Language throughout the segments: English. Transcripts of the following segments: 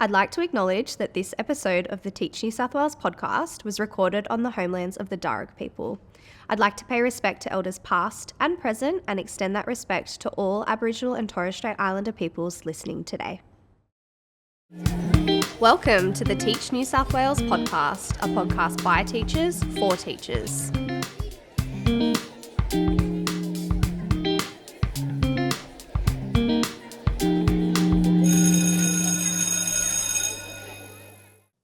I'd like to acknowledge that this episode of the Teach New South Wales podcast was recorded on the homelands of the Darug people. I'd like to pay respect to elders past and present and extend that respect to all Aboriginal and Torres Strait Islander peoples listening today. Welcome to the Teach New South Wales podcast, a podcast by teachers for teachers.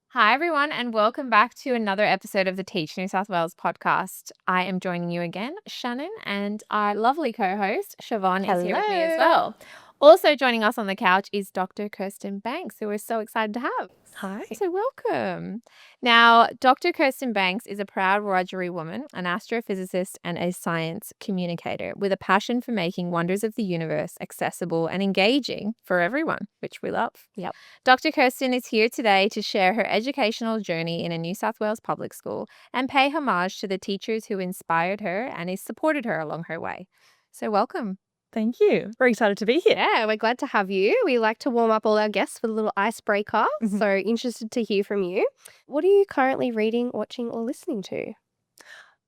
Hi everyone and welcome back to another episode of the Teach New South Wales podcast. I am joining you again, Shannon, and our lovely co-host, Siobhan, is here with me as well. Also joining us on the couch is Dr. Kirsten Banks, who we're so excited to have. Hi. So welcome. Now, Dr. Kirsten Banks is a proud Wiradjuri woman, an astrophysicist and a science communicator with a passion for making wonders of the universe accessible and engaging for everyone, which we love. Yep. Dr. Kirsten is here today to share her educational journey in a New South Wales public school and pay homage to the teachers who inspired her and has supported her along her way. So welcome. Thank you. Very excited to be here. Yeah, we're glad to have you. We like to warm up all our guests with a little icebreaker. So interested to hear from you. What are you currently reading, watching, or listening to?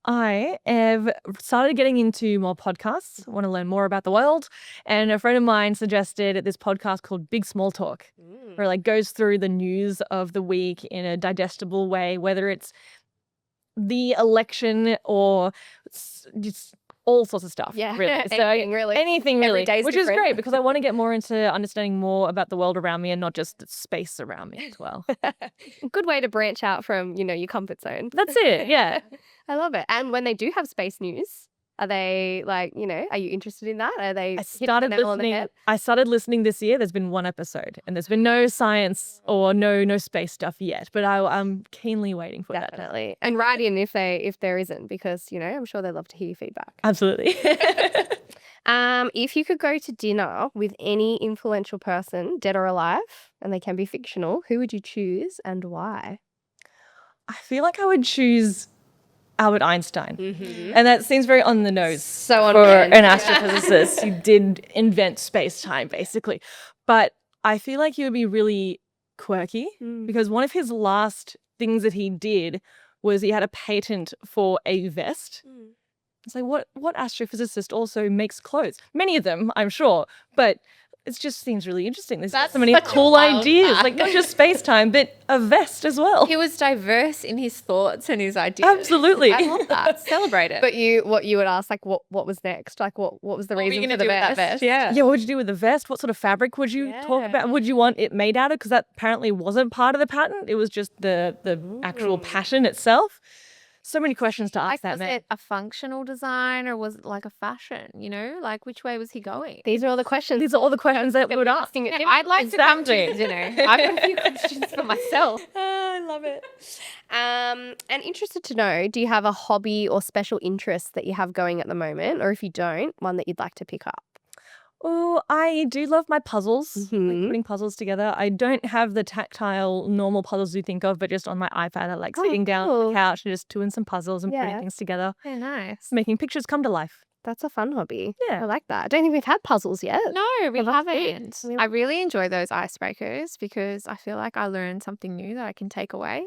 I have started getting into more podcasts. I want to learn more about the world. And a friend of mine suggested this podcast called Big Small Talk, where it goes through the news of the week in a digestible way, whether it's the election or just all sorts of stuff. Yeah, really. Anything really, which is great because I want to get more into understanding more about the world around me and not just the space around me as well. Good way to branch out from, your comfort zone. That's it, yeah. I love it. And when they do have space news, are they are you interested in that? Are they I started listening this year. There's been one episode and there's been no science or no space stuff yet, but I'm keenly waiting for that. Definitely. And write in if there isn't, because I'm sure they'd love to hear your feedback. Absolutely. If you could go to dinner with any influential person, dead or alive, and they can be fictional, who would you choose and why? I feel like I would choose Albert Einstein. And that seems very on the nose So on for brand. an astrophysicist who did invent space-time, basically. But I feel like he would be really quirky because one of his last things that he did was he had a patent for a vest. It's like, what astrophysicist also makes clothes? Many of them, I'm sure, but it just seems really interesting. There's so many cool ideas, like not just space-time, but a vest as well. He was diverse in his thoughts and his ideas. Absolutely. I love that. Celebrate it. But what you would ask, what was next? Like what was the reason for the vest? Yeah. Yeah, what would you do with the vest? What sort of fabric would you talk about? Would you want it made out of? Because that apparently wasn't part of the patent. It was just the actual pattern itself. So many questions to ask that man. Was it a functional design or was it like a fashion, Like which way was he going? These are all the questions. These are all the questions that we would ask. I'd like to come to dinner. I've got a few questions for myself. I love it. And interested to know, do you have a hobby or special interest that you have going at the moment? Or if you don't, one that you'd like to pick up? Oh, I do love my puzzles, like putting puzzles together. I don't have the tactile normal puzzles you think of, but just on my iPad, I like sitting down on the couch and just doing some puzzles and putting things together. Yeah, nice. Making pictures come to life. That's a fun hobby. Yeah. I like that. I don't think we've had puzzles yet. No, we Well, that's haven't. good. I really enjoy those icebreakers because I feel like I learned something new that I can take away.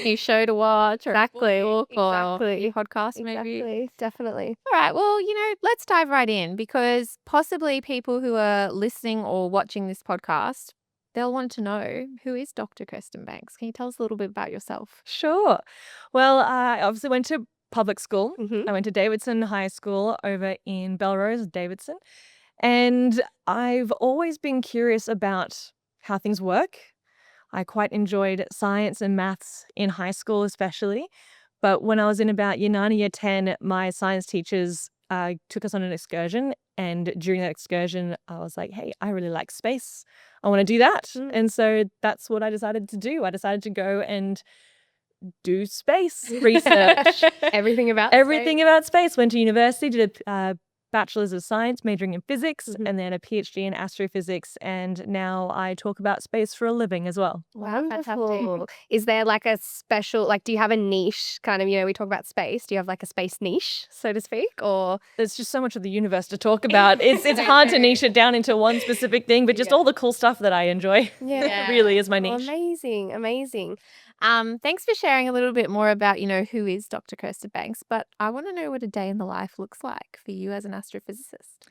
New show to watch or Exactly. book or Exactly. podcast maybe. Exactly. Definitely. All right, well, let's dive right in because possibly people who are listening or watching this podcast, they'll want to know, who is Dr. Kirsten Banks? Can you tell us a little bit about yourself? Sure. Well, I obviously went to public school. Mhm. I went to Davidson High School over in Belrose, Davidson. And I've always been curious about how things work. I quite enjoyed science and maths in high school especially. But when I was in about year 9 or year 10, my science teachers took us on an excursion. And during that excursion, I was like, hey, I really like space. I want to do that. And so that's what I decided to do. I decided to go and do space research. Everything about Everything about space. Went to university, did a Bachelor's of Science, majoring in physics, and then a PhD in astrophysics. And now I talk about space for a living as well. Wow, fantastic. Wonderful. Is there like a special, like, do you have a niche kind of, we talk about space. Do you have like a space niche, so to speak? Or There's just so much of the universe to talk about. It's hard to niche it down into one specific thing, but just all the cool stuff that I enjoy. Yeah. really is my Oh, niche. amazing, amazing. Thanks for sharing a little bit more about, who is Dr. Kirsten Banks, but I want to know what a day in the life looks like for you as an astrophysicist.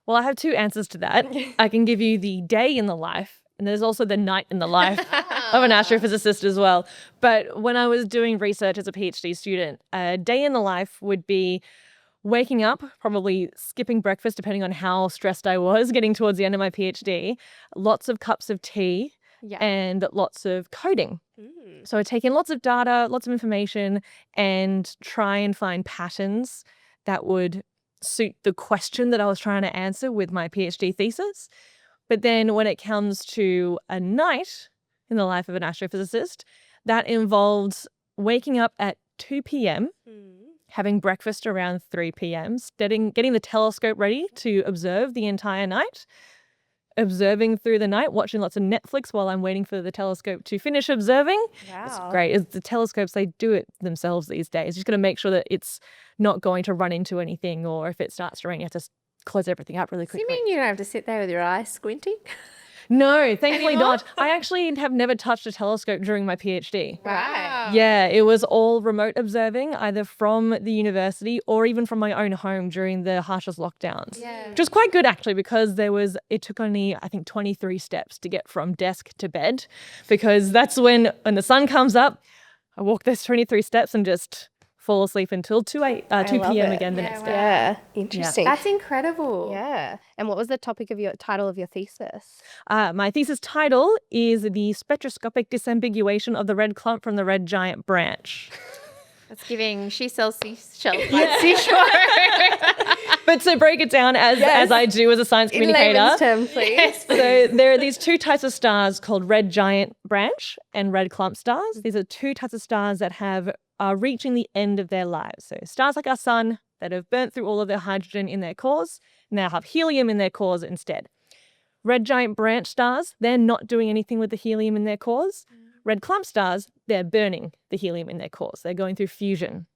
Well, I have two answers to that. I can give you the day in the life, and there's also the night in the life of an astrophysicist as well. But when I was doing research as a PhD student, a day in the life would be waking up, probably skipping breakfast depending on how stressed I was getting towards the end of my PhD, lots of cups of tea, and lots of coding. So I take in lots of data, lots of information, and try and find patterns that would suit the question that I was trying to answer with my PhD thesis. But then when it comes to a night in the life of an astrophysicist, that involves waking up at 2 p.m., having breakfast around 3 p.m., getting the telescope ready to observe the entire night, observing through the night, watching lots of Netflix while I'm waiting for the telescope to finish observing. Wow. It's great. The telescopes, they do it themselves these days. Just got to make sure that it's not going to run into anything, or if it starts to rain, you have to close everything up really So quickly. you mean you don't have to sit there with your eyes squinting? No, thankfully Anymore? not. I actually have never touched a telescope during my PhD. Right. Yeah, it was all remote observing, either from the university or even from my own home during the harshest lockdowns. Yeah. Which was quite good actually, because it took only, I think, 23 steps to get from desk to bed, because that's when the sun comes up, I walk those 23 steps and just fall asleep until 2 love p.m. it. again the next day. Yeah, interesting. That's incredible. Yeah. And what was the title of your thesis? My thesis title is The Spectroscopic Disambiguation of the Red Clump from the Red Giant Branch. That's giving she sells seashells by seashore. But to break it down as I do as a science In communicator. layman's terms, please. So there are these two types of stars called red giant branch and red clump stars. These are two types of stars that are reaching the end of their lives. So stars like our sun that have burnt through all of their hydrogen in their cores now have helium in their cores instead. Red giant branch stars, they're not doing anything with the helium in their cores. Red clump stars, they're burning the helium in their cores. They're going through fusion.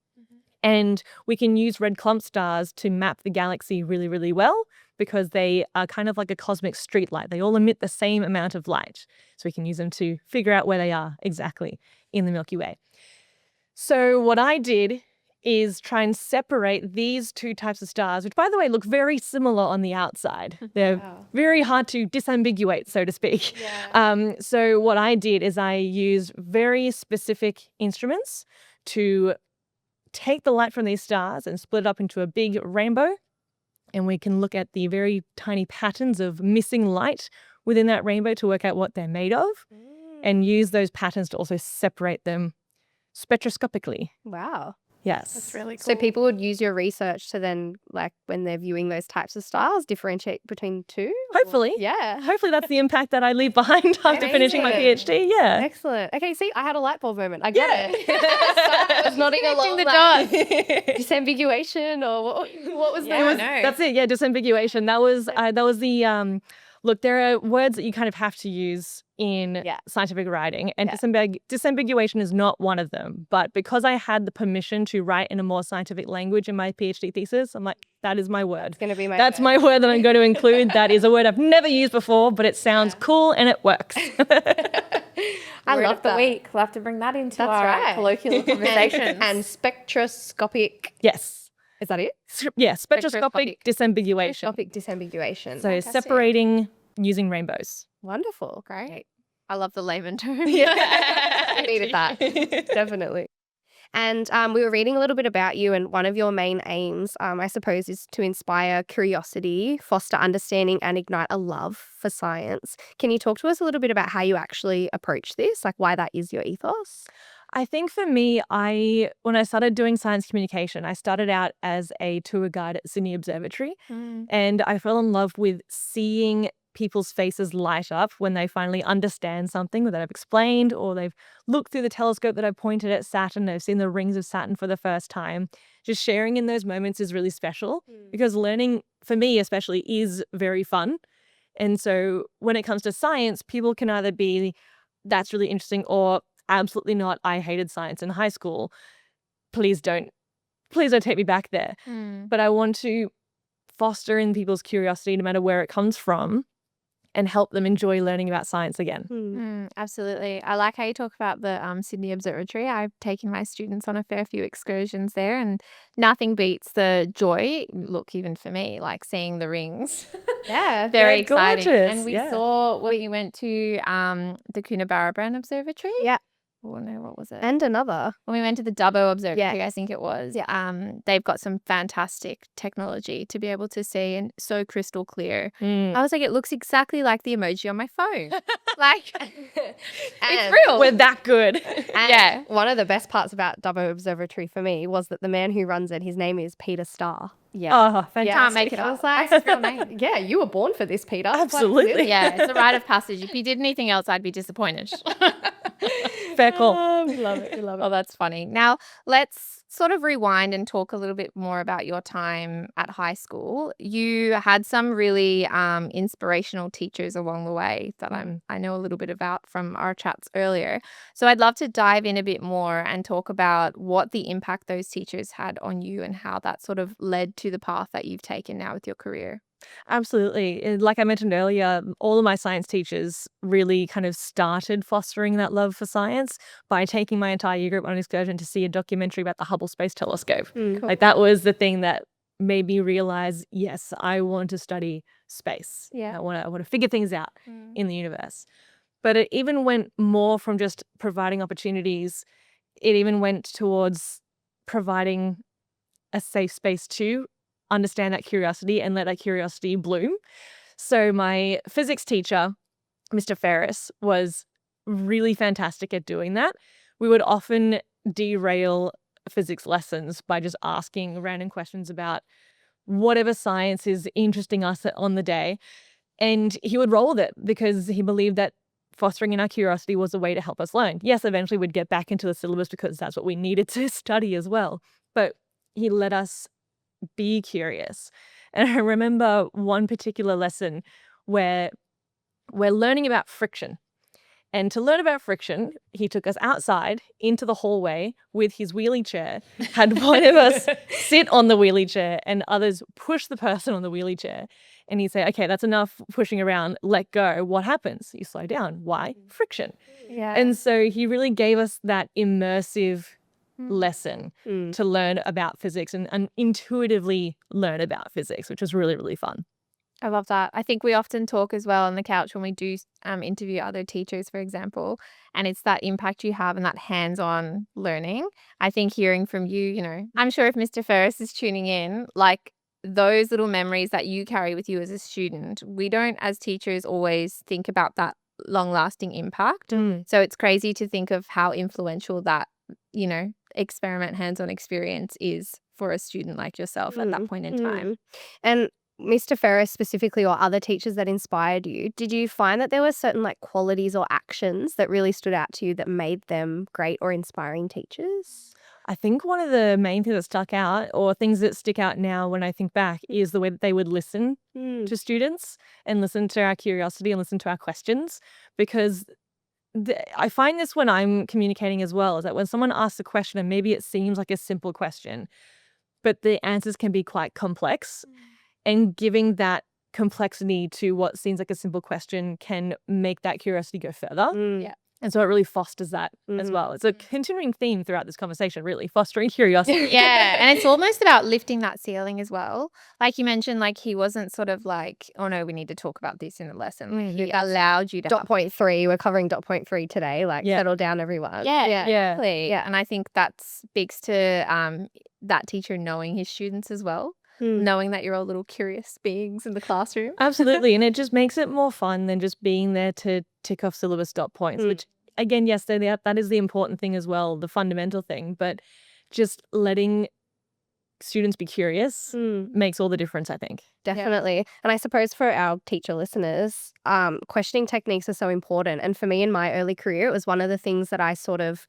And we can use red clump stars to map the galaxy really, really well, because they are kind of like a cosmic streetlight. They all emit the same amount of light. So we can use them to figure out where they are exactly in the Milky Way. So what I did is try and separate these two types of stars, which, by the way, look very similar on the outside. They're very hard to disambiguate, so to speak. So what I did is I used very specific instruments to take the light from these stars and split it up into a big rainbow. And we can look at the very tiny patterns of missing light within that rainbow to work out what they're made of, and use those patterns to also separate them spectroscopically. Wow. Yes. That's really cool. So people would use your research to then, like, when they're viewing those types of stars, differentiate between two? Hopefully. Yeah. Hopefully that's the impact that I leave behind after finishing my PhD. Yeah. Excellent. Okay, see, I had a light bulb moment. I got it. I was nodding along the that. Disambiguation, or what was Yeah, the I know. That's it. Yeah, disambiguation. That was the look, there are words that you kind of have to use in scientific writing, and disambiguation is not one of them. But because I had the permission to write in a more scientific language in my PhD thesis, I'm like, that is my word. It's going to be my That's word. my word that I'm going to include. That is a word I've never used before, but it sounds cool and it works. I Word love of the that. week. We'll have to bring that into That's our right. colloquial conversations. And spectroscopic. Yes. Is that it? Yeah, spectroscopic disambiguation. Spectroscopic disambiguation. So separating using rainbows. Wonderful. Great. I love the layman term. I needed that. Definitely. And we were reading a little bit about you, and one of your main aims, I suppose, is to inspire curiosity, foster understanding, and ignite a love for science. Can you talk to us a little bit about how you actually approach this, like why that is your ethos? I think for me, when I started doing science communication, I started out as a tour guide at Sydney Observatory, and I fell in love with seeing people's faces light up when they finally understand something that I've explained, or they've looked through the telescope that I pointed at Saturn, they've seen the rings of Saturn for the first time. Just sharing in those moments is really special because learning, for me especially, is very fun. And so when it comes to science, people can either be, that's really interesting, or absolutely not, I hated science in high school. Please don't take me back there. But I want to foster in people's curiosity no matter where it comes from and help them enjoy learning about science again. Absolutely. I like how you talk about the Sydney Observatory. I've taken my students on a fair few excursions there, and nothing beats the joy, look, even for me, like seeing the rings. Yeah. Very They're exciting. gorgeous, And we yeah. saw, we went to the Coonabarabran Observatory. Yeah. Oh no, what was it? And another. When we went to the Dubbo Observatory, Yeah. I think it was. Yeah. They've got some fantastic technology to be able to see, and so crystal clear. Mm. I was like, it looks exactly like the emoji on my phone. Like, it's And- real. We're that good. And Yeah. one of the best parts about Dubbo Observatory for me was that the man who runs it, his name is Peter Starr. Yeah. Oh, fantastic. Can't make it I up. was like, That's his real name. yeah, you were born for this, Peter. Absolutely. Yeah, it's a rite of passage. If he did anything else, I'd be disappointed. Fair call. We love it. We love it. Oh, that's funny. Now, let's sort of rewind and talk a little bit more about your time at high school. You had some really inspirational teachers along the way that I know a little bit about from our chats earlier. So I'd love to dive in a bit more and talk about what the impact those teachers had on you and how that sort of led to the path that you've taken now with your career. Absolutely. Like I mentioned earlier, all of my science teachers really kind of started fostering that love for science by taking my entire year group on an excursion to see a documentary about the Hubble Space Telescope. Cool. Like that was the thing that made me realize, yes, I want to study space. Yeah. I want to figure things out in the universe. But it even went more from just providing opportunities. It even went towards providing a safe space to understand that curiosity and let that curiosity bloom. So my physics teacher, Mr. Ferris, was really fantastic at doing that. We would often derail physics lessons by just asking random questions about whatever science is interesting us on the day. And he would roll with it because he believed that fostering in our curiosity was a way to help us learn. Yes, eventually we'd get back into the syllabus because that's what we needed to study as well. But he let us be curious. And I remember one particular lesson where we're learning about friction. And to learn about friction, he took us outside into the hallway with his wheelie chair, had one of us sit on the wheelie chair and others push the person on the wheelie chair. And he'd say, okay, that's enough pushing around, let go. What happens? You slow down. Why? Friction. Yeah. And so he really gave us that immersive lesson to learn about physics and intuitively learn about physics, which was really, really fun. I love that. I think we often talk as well on the couch when we do interview other teachers, for example, and it's that impact you have and that hands-on learning. I think hearing from you, I'm sure if Mr. Ferris is tuning in, like those little memories that you carry with you as a student, we don't as teachers always think about that long-lasting impact. So it's crazy to think of how influential that, experiment hands-on experience is for a student like yourself at that point in time. And Mr. Ferris specifically, or other teachers that inspired you, did you find that there were certain qualities or actions that really stood out to you that made them great or inspiring teachers? I think one of the main things that stuck out, or things that stick out now when I think back, is the way that they would listen to students and listen to our curiosity and listen to our questions. Because I find this when I'm communicating as well, is that when someone asks a question and maybe it seems like a simple question, but the answers can be quite complex, and giving that complexity to what seems like a simple question can make that curiosity go further. Yeah. And so it really fosters that as well. It's a continuing theme throughout this conversation, really, fostering curiosity. Yeah. And it's almost about lifting that ceiling as well. Like you mentioned, he wasn't sort of like, oh no, we need to talk about this in a lesson. He allowed you to Dot point 3, we're covering dot point 3 today. Settle down, everyone. Yeah. Yeah. Yeah. And I think that speaks to that teacher knowing his students as well. Knowing that you're all little curious beings in the classroom. Absolutely. And it just makes it more fun than just being there to tick off syllabus dot points, which again, yes, that is the important thing as well, the fundamental thing, but just letting students be curious makes all the difference, I think. Definitely. And I suppose for our teacher listeners, questioning techniques are so important. And for me in my early career, it was one of the things that I sort of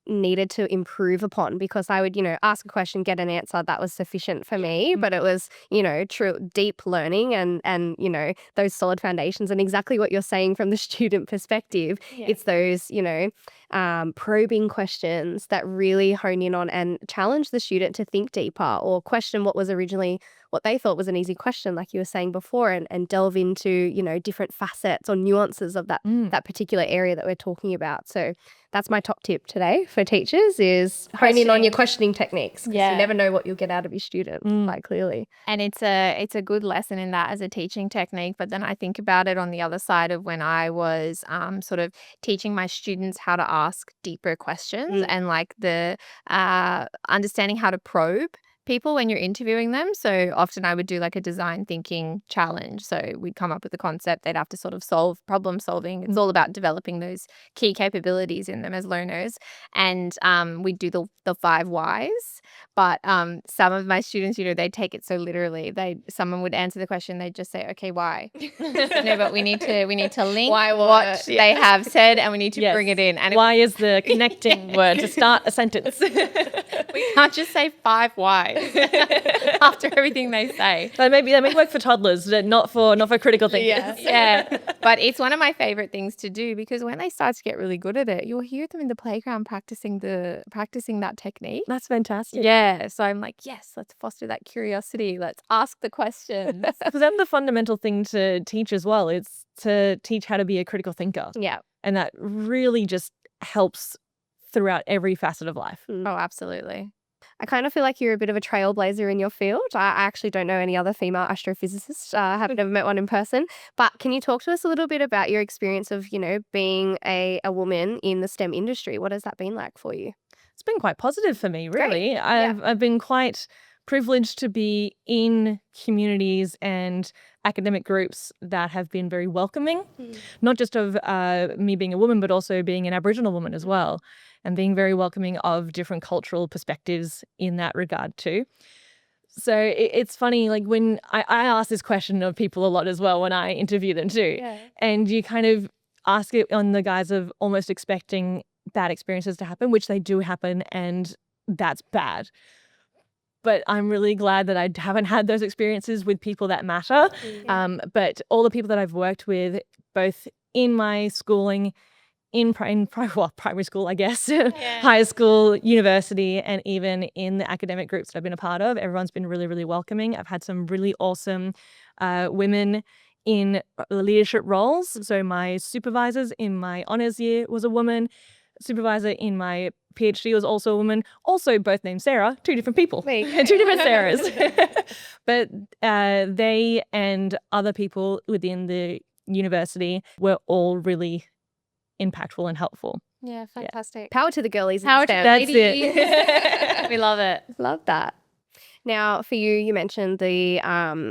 needed to improve upon, because I would, ask a question, get an answer. That was sufficient for me. But it was, true deep learning and those solid foundations, and exactly what you're saying from the student perspective. It's those, probing questions that really hone in on and challenge the student to think deeper, or question what was originally what they thought was an easy question, like you were saying before, and delve into, different facets or nuances of that particular area that we're talking about. So that's my top tip today for teachers, is hone in on your questioning techniques. Yeah. You never know what you'll get out of your student, quite clearly. And it's a good lesson in that as a teaching technique. But then I think about it on the other side of when I was sort of teaching my students how to ask deeper questions and like the understanding how to probe people when you're interviewing them. So often I would do like a design thinking challenge. So we'd come up with a concept, they'd have to sort of solve problem solving. It's all about developing those key capabilities in them as learners. And we'd do the 5 whys. But some of my students, they'd take it so literally. Someone would answer the question, they'd just say, okay, why? No, but we need to link what they have said, and we need to bring it in. And why is the connecting word to start a sentence? We can't just say 5 whys after everything they say. They may work for toddlers, not for critical thinkers. Yeah. But it's one of my favorite things to do, because when they start to get really good at it, you'll hear them in the playground practicing that technique. That's fantastic. Yeah. So I'm like, yes, let's foster that curiosity. Let's ask the questions. For them, the fundamental thing to teach as well is to teach how to be a critical thinker. Yeah. And that really just helps throughout every facet of life. Oh, absolutely. I kind of feel like you're a bit of a trailblazer in your field. I actually don't know any other female astrophysicists. I have never met one in person. But can you talk to us a little bit about your experience of, being a woman in the STEM industry? What has that been like for you? It's been quite positive for me, really. Great. I've been quite privileged to be in communities and academic groups that have been very welcoming, not just of me being a woman, but also being an Aboriginal woman as well, and being very welcoming of different cultural perspectives in that regard too. So it's funny, like when I ask this question of people a lot as well when I interview them too, and you kind of ask it on the guise of almost expecting bad experiences to happen, which they do happen, and that's bad. But I'm really glad that I haven't had those experiences with people that matter. But all the people that I've worked with, both in my schooling, in primary school, I guess, high school, university, and even in the academic groups that I've been a part of, everyone's been really, really welcoming. I've had some really awesome women in leadership roles. So my supervisors in my honours year was a woman. Supervisor in my PhD was also a woman, also both named Sarah, 2 different people, 2 different Sarahs. But they and other people within the university were all really impactful and helpful. Yeah, fantastic. Power to the girlies. Power to That's it. We love it. Love that. Now, for you mentioned the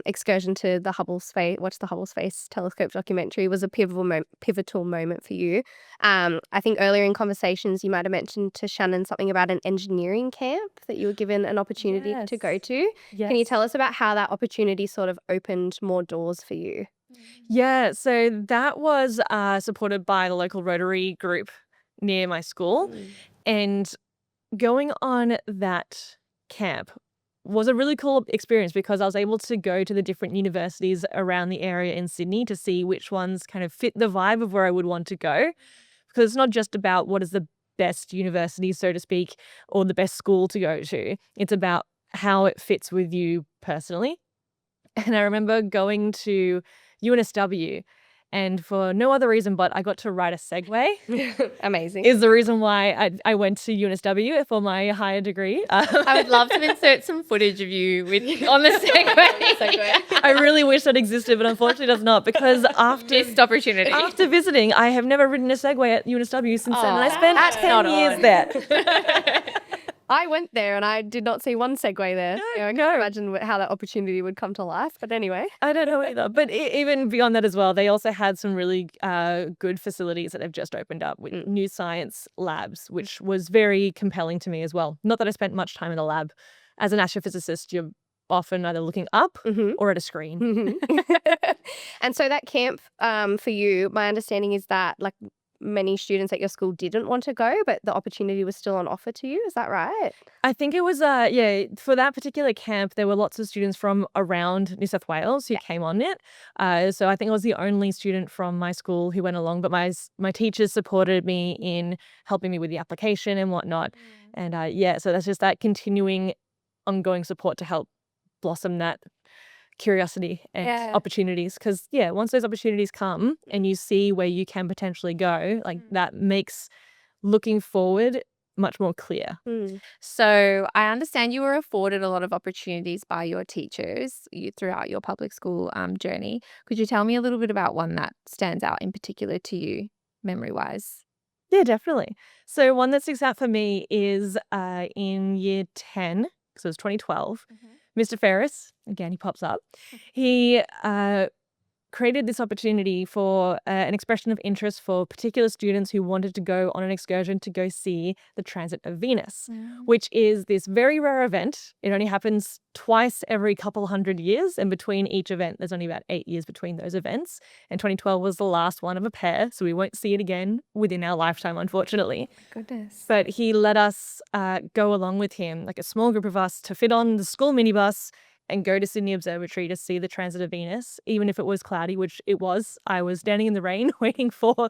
excursion to the Hubble Space Telescope documentary was a pivotal moment for you. I think earlier in conversations you might have mentioned to Shannon something about an engineering camp that you were given an opportunity to go to. Yes. Can you tell us about how that opportunity sort of opened more doors for you? Yeah, so that was supported by the local Rotary group near my school. And going on that camp was a really cool experience because I was able to go to the different universities around the area in Sydney to see which ones kind of fit the vibe of where I would want to go. Because it's not just about what is the best university, so to speak, or the best school to go to. It's about how it fits with you personally. And I remember going to UNSW, and for no other reason but I got to ride a Segway. Amazing. Is the reason why I went to UNSW for my higher degree. I would love to insert some footage of you on the Segway. I really wish that existed, but unfortunately it does not, because missed opportunity. After visiting, I have never ridden a Segway at UNSW since then, and I spent 10 years there. I went there and I did not see one Segway there. I can't imagine how that opportunity would come to life. But anyway. I don't know either. But even beyond that as well, they also had some really good facilities that have just opened up with new science labs, which was very compelling to me as well. Not that I spent much time in the lab, as an astrophysicist, you're often either looking up or at a screen. And so that camp for you, my understanding is that like many students at your school didn't want to go, but the opportunity was still on offer to you. Is that right? I think it was, for that particular camp, there were lots of students from around New South Wales who came on it. So I think I was the only student from my school who went along, but my teachers supported me in helping me with the application and whatnot. And so that's just that continuing ongoing support to help blossom that curiosity and opportunities, because once those opportunities come and you see where you can potentially go, like that makes looking forward much more clear. So I understand you were afforded a lot of opportunities by your teachers throughout your public school journey. Could you tell me a little bit about one that stands out in particular to you, memory wise? Yeah, definitely. So one that sticks out for me is in year 10, so it was 2012. Mr. Ferris, again, he pops up. He created this opportunity for an expression of interest for particular students who wanted to go on an excursion to go see the transit of Venus, which is this very rare event. It only happens twice every couple hundred years, and between each event, there's only about 8 years between those events. And 2012 was the last one of a pair, so we won't see it again within our lifetime, unfortunately. Goodness. But he let us go along with him, like a small group of us, to fit on the school minibus and go to Sydney Observatory to see the transit of Venus, even if it was cloudy, which it was. I was standing in the rain waiting to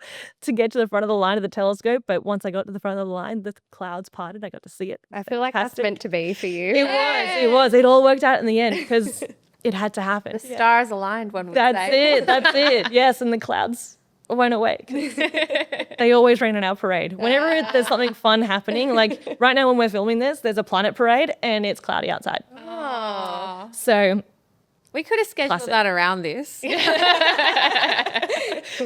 get to the front of the line of the telescope, but once I got to the front of the line, the clouds parted. I got to see it. I feel like that's meant to be for you. It was. It all worked out in the end because it had to happen. The stars aligned, one would That's say. That's it. Yes, and the clouds went away. They always rain on our parade. Whenever there's something fun happening, like right now when we're filming this, there's a planet parade and it's cloudy outside. Oh. So we could have scheduled Classic. that around this.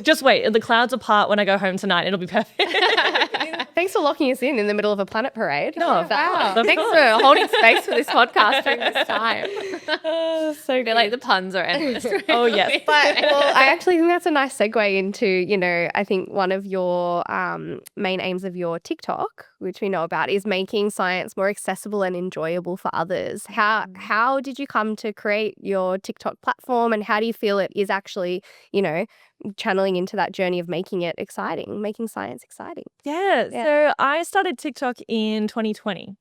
just wait. The clouds apart when I go home tonight. It'll be perfect. Thanks for locking us in the middle of a planet parade. No, Wow. Of Thanks course. for holding space for this podcast during this time. So I feel like the puns are endless. Oh, yes. But I actually think that's a nice segue into, I think one of your main aims of your TikTok, which we know about, is making science more accessible and enjoyable for others. How did you come to create your TikTok platform, and how do you feel it is actually, channeling into that journey of making it exciting, making science exciting? Yeah. So I started TikTok in 2020.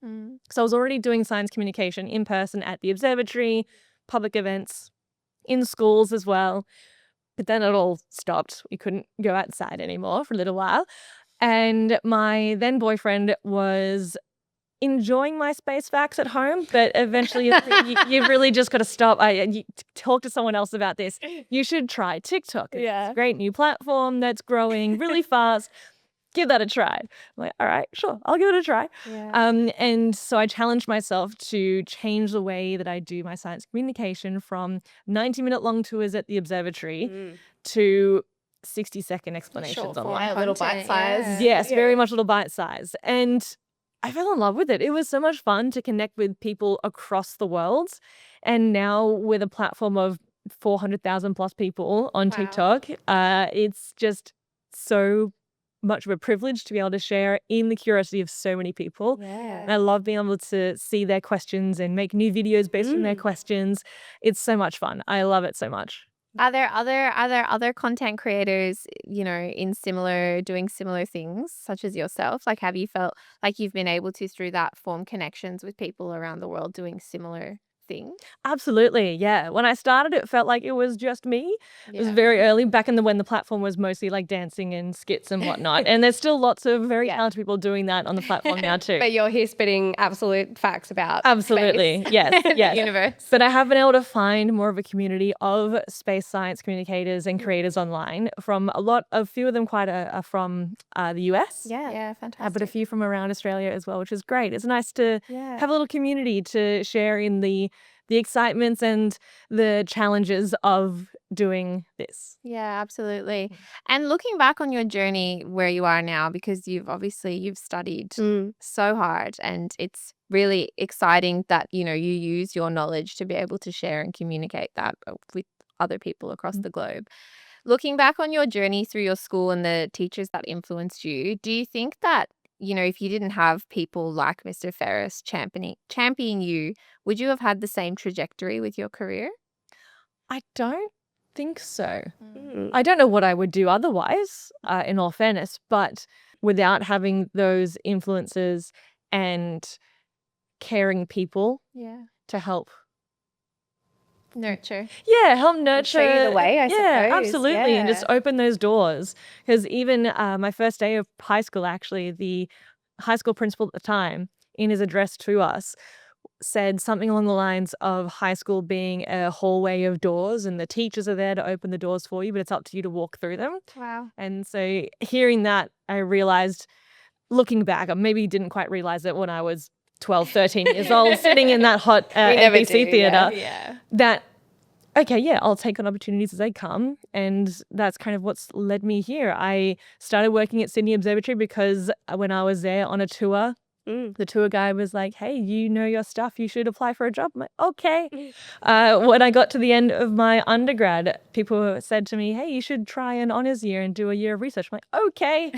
So I was already doing science communication in person at the observatory, public events, in schools as well. But then it all stopped. We couldn't go outside anymore for a little while. And my then boyfriend was enjoying my space facts at home, but eventually you've really just got to stop. You talk to someone else about this. You should try TikTok. It's a great new platform that's growing really fast. Give that a try. I'm like, all right, sure, I'll give it a try. And so I challenged myself to change the way that I do my science communication from 90-minute long tours at the observatory to 60-second explanations online. Little bite size. Yes, very much little bite size. And I fell in love with it. It was so much fun to connect with people across the world. And now with a platform of 400,000 plus people on TikTok, it's just so much of a privilege to be able to share in the curiosity of so many people. And I love being able to see their questions and make new videos based on their questions. It's so much fun. I love it so much. Are there other content creators, doing similar things such as yourself? Like, have you felt like you've been able to, through that, form connections with people around the world doing similar things? Absolutely, yeah. When I started, it felt like it was just me. It was very early, back in when the platform was mostly like dancing and skits and whatnot. And there's still lots of very talented people doing that on the platform now too. But you're here spitting absolute facts about Absolutely, space. yes. Universe. But I have been able to find more of a community of space science communicators and creators online. From a few of them are from the US. Yeah, fantastic. But a few from around Australia as well, which is great. It's nice to have a little community to share in the excitements and the challenges of doing this. Yeah, absolutely. And looking back on your journey where you are now, because you've studied so hard, and it's really exciting that, you use your knowledge to be able to share and communicate that with other people across the globe. Looking back on your journey through your school and the teachers that influenced you, do you think that if you didn't have people like Mr. Ferris championing you, would you have had the same trajectory with your career? I don't think so. Mm. I don't know what I would do otherwise, in all fairness, but without having those influences and caring people Yeah. to help. Nurture. Yeah, help nurture. show you the way, I Yeah, suppose. absolutely. And just Yeah. open those doors. Because even my first day of high school, actually, the high school principal at the time, in his address to us, said something along the lines of high school being a hallway of doors, and the teachers are there to open the doors for you, but it's up to you to walk through them. Wow. And so hearing that, I realized, looking back, I maybe didn't quite realize it when I was 12, 13 years old, sitting in that hot We never NBC do, theatre, Yeah. that, okay, yeah, I'll take on opportunities as they come. And that's kind of what's led me here. I started working at Sydney Observatory because when I was there on a tour, the tour guide was like, hey, you know your stuff, you should apply for a job. I'm like, okay. When I got to the end of my undergrad, people said to me, hey, you should try an honours year and do a year of research. I'm like, okay.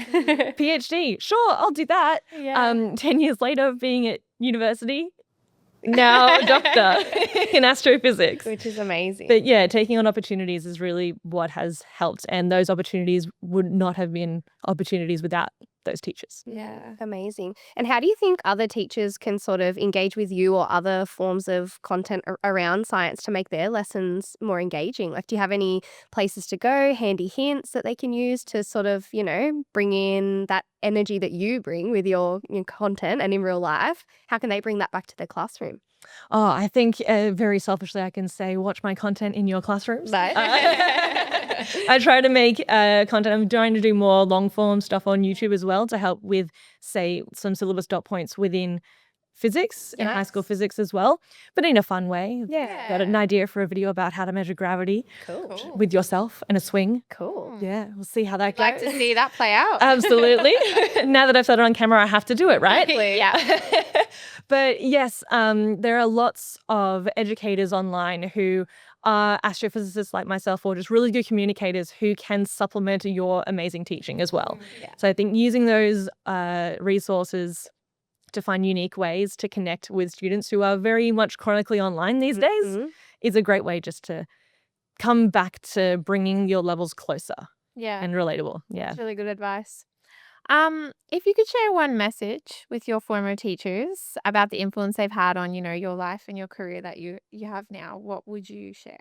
PhD, sure, I'll do that. Yeah. 10 years later, being at university, now doctor in astrophysics. Which is amazing. But yeah, taking on opportunities is really what has helped. And those opportunities would not have been opportunities without those teachers. Yeah. Amazing. And how do you think other teachers can sort of engage with you or other forms of content around science to make their lessons more engaging? Like, do you have any places to go, handy hints that they can use to sort of, bring in that energy that you bring with your content and in real life? How can they bring that back to their classroom? Oh, I think very selfishly, I can say, watch my content in your classrooms. I try to make content. I'm trying to do more long form stuff on YouTube as well to help with, say, some syllabus dot points within physics and high school physics as well, but in a fun way. Yeah. Got an idea for a video about how to measure gravity Cool. with yourself and a swing. Cool. Yeah, we'll see how that goes. Like to see that play out. Absolutely. Now that I've said it on camera, I have to do it, right? Yeah. But yes, there are lots of educators online who are astrophysicists like myself, or just really good communicators who can supplement your amazing teaching as well. Yeah. So I think using those resources to find unique ways to connect with students who are very much chronically online these days is a great way just to come back to bringing your levels closer Yeah. and relatable. Yeah. That's really good advice. If you could share one message with your former teachers about the influence they've had on, your life and your career that you have now, what would you share?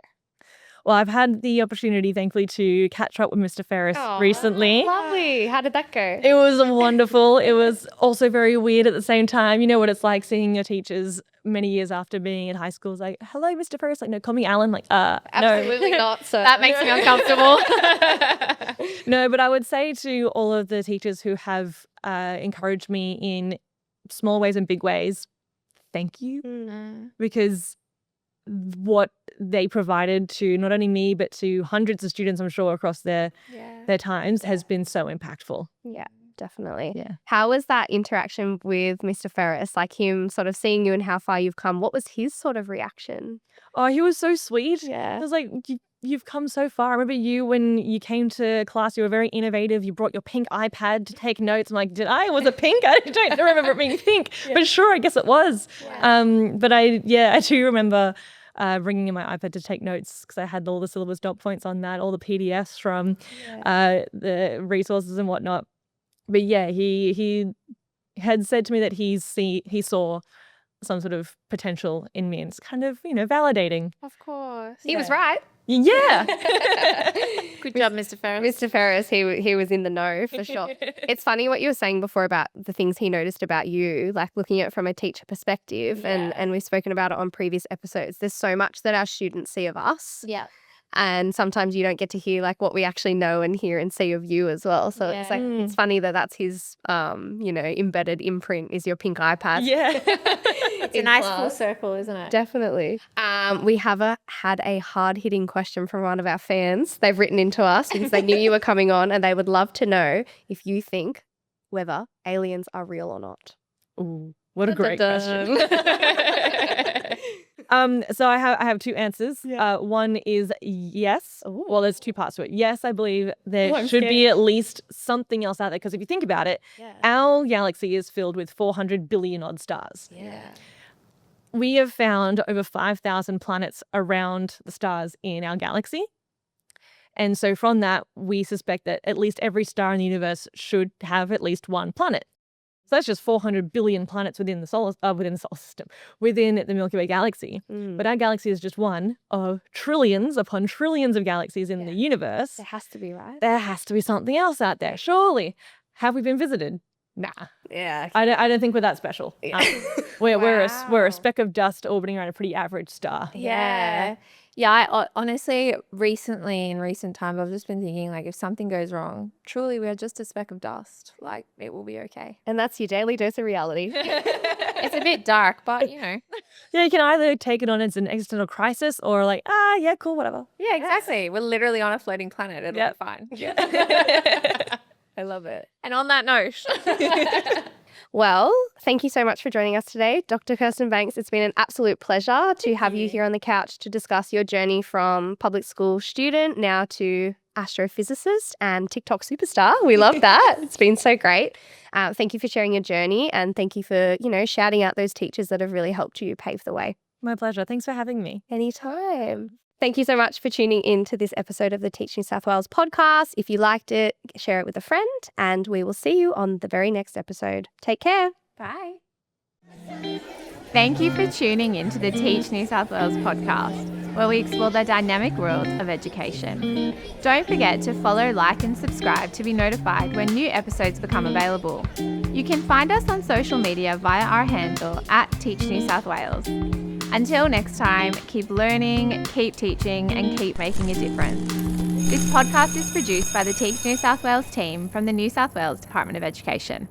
Well, I've had the opportunity, thankfully, to catch up with Mr. Ferris recently. Lovely. How did that go? It was wonderful. It was also very weird at the same time. You know what it's like seeing your teachers many years after being in high school. It's like, hello, Mr. Ferris. Like, no, call me Alan. Like, Absolutely no. not, sir. That makes me uncomfortable. No, but I would say to all of the teachers who have encouraged me in small ways and big ways, thank you. Because what they provided to not only me, but to hundreds of students, I'm sure, across their times has been so impactful. Yeah, definitely. Yeah. How was that interaction with Mr. Ferris? Like him sort of seeing you and how far you've come. What was his sort of reaction? Oh, he was so sweet. Yeah. I was like, you've come so far. I remember you when you came to class, you were very innovative. You brought your pink iPad to take notes. I'm like, did I? Was it pink? I don't remember it being pink, but sure, I guess it was. But I do remember bringing in my iPad to take notes because I had all the syllabus dot points on that, all the PDFs from the resources and whatnot. But yeah, he had said to me that he saw some sort of potential in me, and it's kind of, validating. Of course. He was right. Yeah. Good job, Mr. Ferris. Mr. Ferris, he was in the know for sure. It's funny what you were saying before about the things he noticed about you, like looking at it from a teacher perspective, and we've spoken about it on previous episodes. There's so much that our students see of us. Yeah. And sometimes you don't get to hear like what we actually know and hear and see of you as well. So it's like, it's funny that that's his, embedded imprint is your pink iPad. Yeah. It's a nice full circle, isn't it? Definitely. We have had a hard-hitting question from one of our fans. They've written into us because they knew you were coming on, and they would love to know if you think whether aliens are real or not. Ooh, what a great question. So I have two answers. Yeah. One is yes. Ooh. Well, there's two parts to it. Yes, I believe there I'm should be scared. at least something else out there, because if you think about it, Yeah. our galaxy is filled with 400 billion odd stars. Yeah. We have found over 5,000 planets around the stars in our galaxy. And so from that, we suspect that at least every star in the universe should have at least one planet. So that's just 400 billion planets within the solar system, within the Milky Way galaxy. But our galaxy is just one of trillions upon trillions of galaxies in the universe. There has to be, right? There has to be something else out there, surely. Have we been visited? Nah. Yeah. I don't think we're that special. Yeah. We're Wow. a speck of dust orbiting around a pretty average star. Yeah. Yeah, I honestly, recently, in recent times, I've just been thinking, like, if something goes wrong, truly, we're just a speck of dust. Like, it will be okay. And that's your daily dose of reality. It's a bit dark, but, you know. Yeah, you can either take it on as an existential crisis or like, yeah, cool, whatever. Yeah, exactly. We're literally on a floating planet. It'll Yep. be fine. I love it. And on that note, Well, thank you so much for joining us today, Dr. Kirsten Banks. It's been an absolute pleasure to have you here on the couch to discuss your journey from public school student now to astrophysicist and TikTok superstar. We love that. It's been so great. Thank you for sharing your journey, and thank you for, shouting out those teachers that have really helped you pave the way. My pleasure. Thanks for having me. Anytime. Thank you so much for tuning in to this episode of the Teach New South Wales podcast. If you liked it, share it with a friend, and we will see you on the very next episode. Take care. bye. Thank you for tuning in to the Teach New South Wales podcast, where we explore the dynamic world of education. Don't forget to follow, like, and subscribe to be notified when new episodes become available. You can find us on social media via our handle @Teach New South Wales. Until next time, keep learning, keep teaching, and keep making a difference. This podcast is produced by the Teach New South Wales team from the New South Wales Department of Education.